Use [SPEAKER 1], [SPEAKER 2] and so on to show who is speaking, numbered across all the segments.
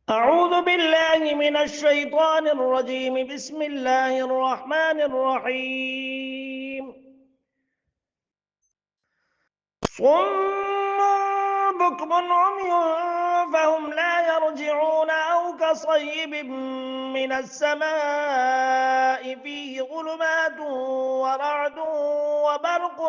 [SPEAKER 1] أعوذ بالله من الشيطان الرجيم. بسم الله الرحمن الرحيم. صم بكم عمي فهم لا يرجعون أو كصيب من السماء فيه ظلمات ورعد وبرق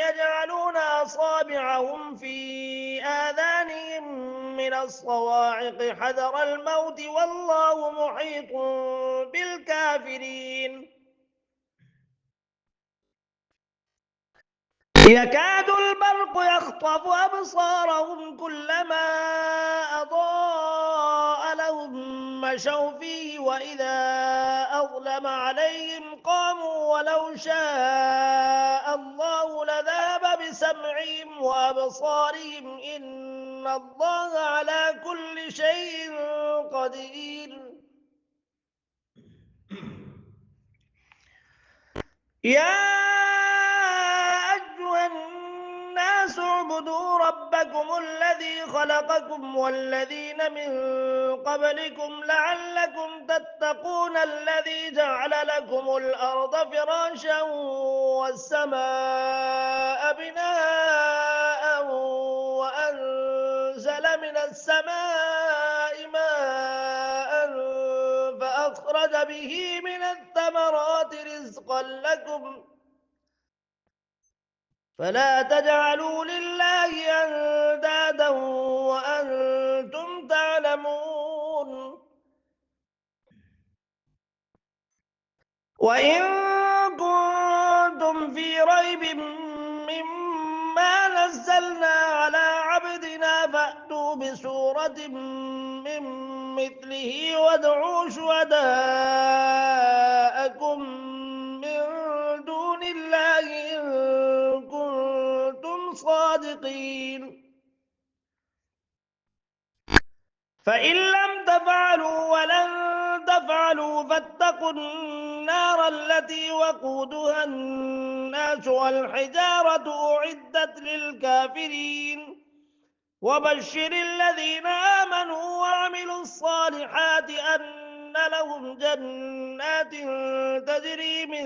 [SPEAKER 1] يجعلون أصابعهم في آذانهم من الصواعق حذر الموت والله محيط بالكافرين. يكاد البرق يخطف أبصارهم كلما أضاء لهم مشوا فيه وإذا أظلم عليهم قاموا ولو شاء الله لذهب بسمعهم وأبصارهم إن الله على كل شيء قدير. يا أيها الناس اعبدوا ربكم الذي خلقكم والذين من قبلكم لعلكم تتقون الذي جعل لكم الأرض فراشا والسماء بناء وأنزل من السماء ماء فأخرج به من الثمرات رزقا لكم فلا تجعلوا لله أندادا وأنتم تعلمون. وإن كنتم في ريب مما نزلنا على عبدنا فأتوا بسورة من مثله وادعوا شهداءكم من دون الله إن كنتم صادقين. فإن لم تفعلوا ولن تفعلوا فاتقوا النار التي وقودها الناس والحجارة أعدت للكافرين. وبشر الذين آمنوا وعملوا الصالحات أن لهم جنات تجري من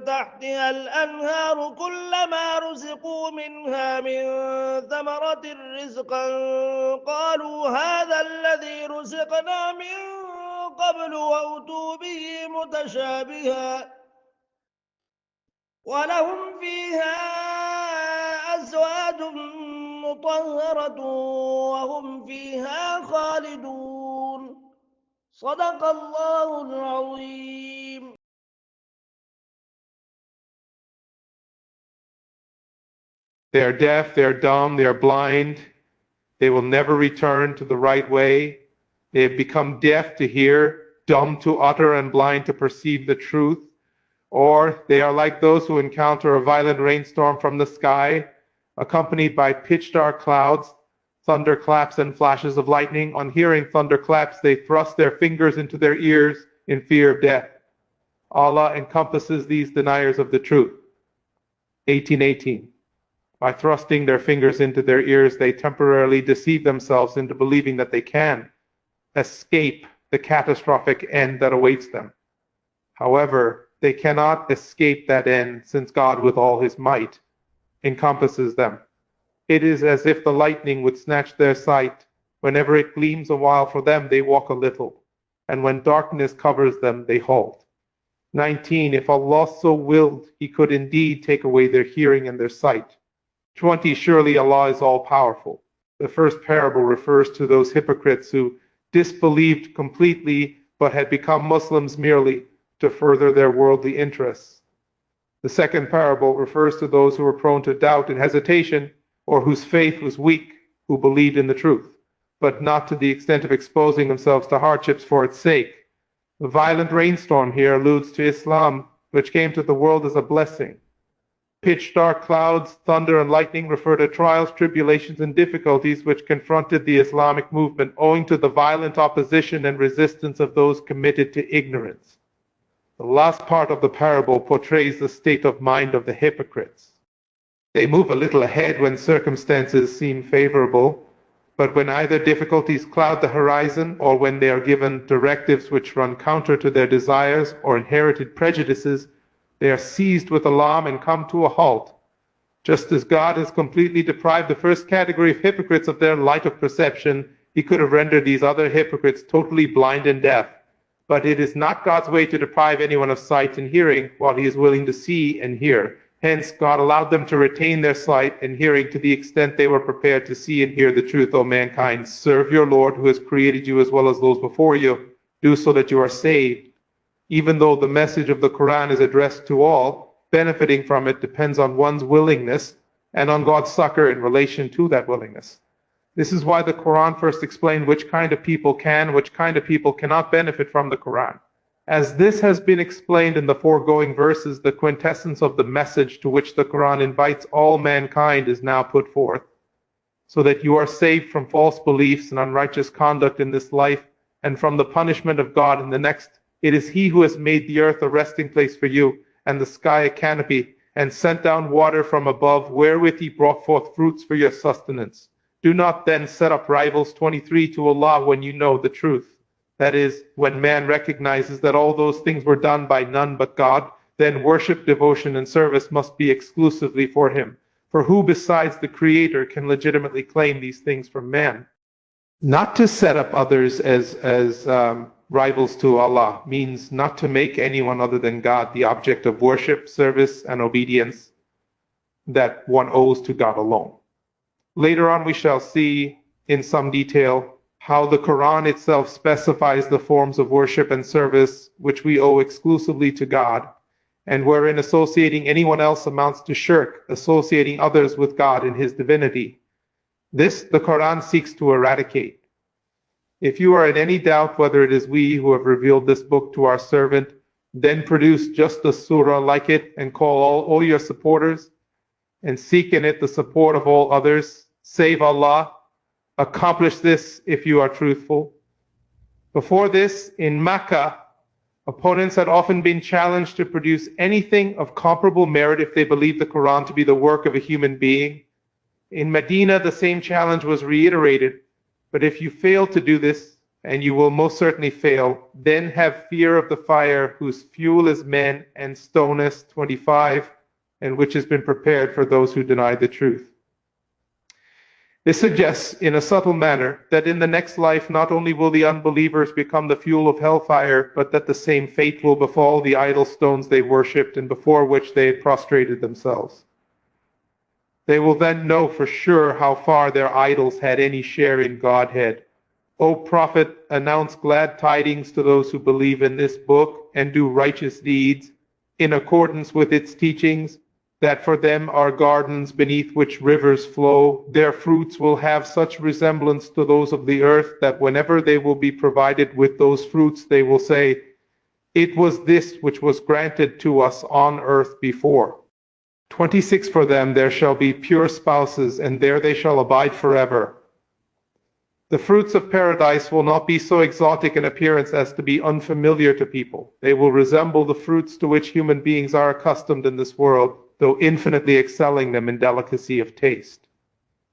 [SPEAKER 1] تحتها الأنهار كلما رزقوا منها من ثمرة رزقا قالوا هذا الذي رزقنا من قبل وأتوا به متشابها ولهم فيها أزواج مطهرة وهم فيها خالدون. صدق الله العظيم.
[SPEAKER 2] They are deaf, they are dumb, they are blind. They will never return to the right way. They have become deaf to hear, dumb to utter, and blind to perceive the truth. Or they are like those who encounter a violent rainstorm from the sky, accompanied by pitch-dark clouds, thunderclaps, and flashes of lightning. On hearing thunderclaps, they thrust their fingers into their ears in fear of death. Allah encompasses these deniers of the truth. 1818. By thrusting their fingers into their ears, they temporarily deceive themselves into believing that they can escape the catastrophic end that awaits them. However, they cannot escape that end, since God, with all his might, encompasses them. It is as if the lightning would snatch their sight. Whenever it gleams a while for them, they walk a little, and when darkness covers them, they halt. 19. If Allah so willed, he could indeed take away their hearing and their sight. 20. Surely Allah is all-powerful. The first parable refers to those hypocrites who disbelieved completely but had become Muslims merely to further their worldly interests. The second parable refers to those who were prone to doubt and hesitation, or whose faith was weak, who believed in the truth, but not to the extent of exposing themselves to hardships for its sake. The violent rainstorm here alludes to Islam, which came to the world as a blessing. Pitch-dark clouds, thunder, and lightning refer to trials, tribulations, and difficulties which confronted the Islamic movement owing to the violent opposition and resistance of those committed to ignorance. The last part of the parable portrays the state of mind of the hypocrites. They move a little ahead when circumstances seem favorable, But when either difficulties cloud the horizon, or when they are given directives which run counter to their desires or inherited prejudices, they are seized with alarm and come to a halt. Just as God has completely deprived the first category of hypocrites of their light of perception, He could have rendered these other hypocrites totally blind and deaf. But it is not God's way to deprive anyone of sight and hearing, while He is willing to see and hear. Hence, God allowed them to retain their sight and hearing to the extent they were prepared to see and hear the truth. O mankind, serve your Lord who has created you as well as those before you. Do so that you are saved. Even though the message of the Qur'an is addressed to all, benefiting from it depends on one's willingness and on God's succor in relation to that willingness. This is why the Qur'an first explained which kind of people can, which kind of people cannot benefit from the Qur'an. As this has been explained in the foregoing verses, the quintessence of the message to which the Qur'an invites all mankind is now put forth, so that you are saved from false beliefs and unrighteous conduct in this life, and from the punishment of God in the next. It is He who has made the earth a resting place for you, and the sky a canopy, and sent down water from above, wherewith He brought forth fruits for your sustenance. Do not then set up rivals 23 to Allah when you know the truth. That is, when man recognizes that all those things were done by none but God, then worship, devotion, and service must be exclusively for Him. For who besides the Creator can legitimately claim these things from man? Not to set up others as rivals to Allah means not to make anyone other than God the object of worship, service, and obedience that one owes to God alone. Later on we shall see in some detail how the Quran itself specifies the forms of worship and service which we owe exclusively to God, and wherein associating anyone else amounts to shirk, associating others with God in His divinity. This the Quran seeks to eradicate. If you are in any doubt whether it is we who have revealed this book to our servant, then produce just a surah like it and call all your supporters, and seek in it the support of all others, save Allah. Accomplish this if you are truthful. Before this, in Makkah, opponents had often been challenged to produce anything of comparable merit if they believed the Quran to be the work of a human being. In Medina, the same challenge was reiterated. But if you fail to do this, and you will most certainly fail, then have fear of the fire whose fuel is men and stoners 25, and which has been prepared for those who deny the truth. This suggests, in a subtle manner, that in the next life not only will the unbelievers become the fuel of hellfire, but that the same fate will befall the idol stones they worshipped and before which they had prostrated themselves. They will then know for sure how far their idols had any share in Godhead. O Prophet, announce glad tidings to those who believe in this book and do righteous deeds in accordance with its teachings, that for them are gardens beneath which rivers flow. Their fruits will have such resemblance to those of the earth that whenever they will be provided with those fruits, they will say, "It was this which was granted to us on earth before." 26 For them there shall be pure spouses, and there they shall abide forever. The fruits of paradise will not be so exotic in appearance as to be unfamiliar to people. They will resemble the fruits to which human beings are accustomed in this world, though infinitely excelling them in delicacy of taste.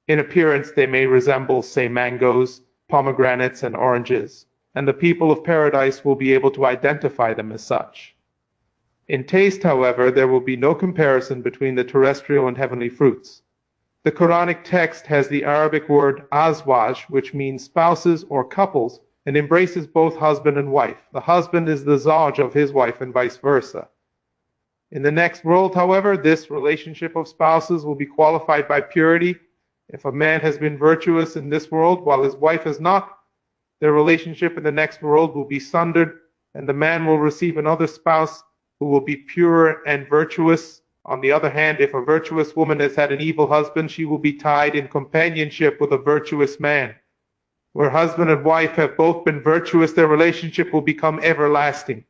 [SPEAKER 2] In appearance they may resemble, say, mangoes, pomegranates, and oranges, and the people of paradise will be able to identify them as such. In taste, however, there will be no comparison between the terrestrial and heavenly fruits. The Quranic text has the Arabic word azwaj, which means spouses or couples, and embraces both husband and wife. The husband is the zawj of his wife and vice versa. In the next world, however, this relationship of spouses will be qualified by purity. If a man has been virtuous in this world while his wife has not, their relationship in the next world will be sundered, and the man will receive another spouse who will be pure and virtuous. On the other hand, if a virtuous woman has had an evil husband, she will be tied in companionship with a virtuous man. Where husband and wife have both been virtuous, their relationship will become everlasting.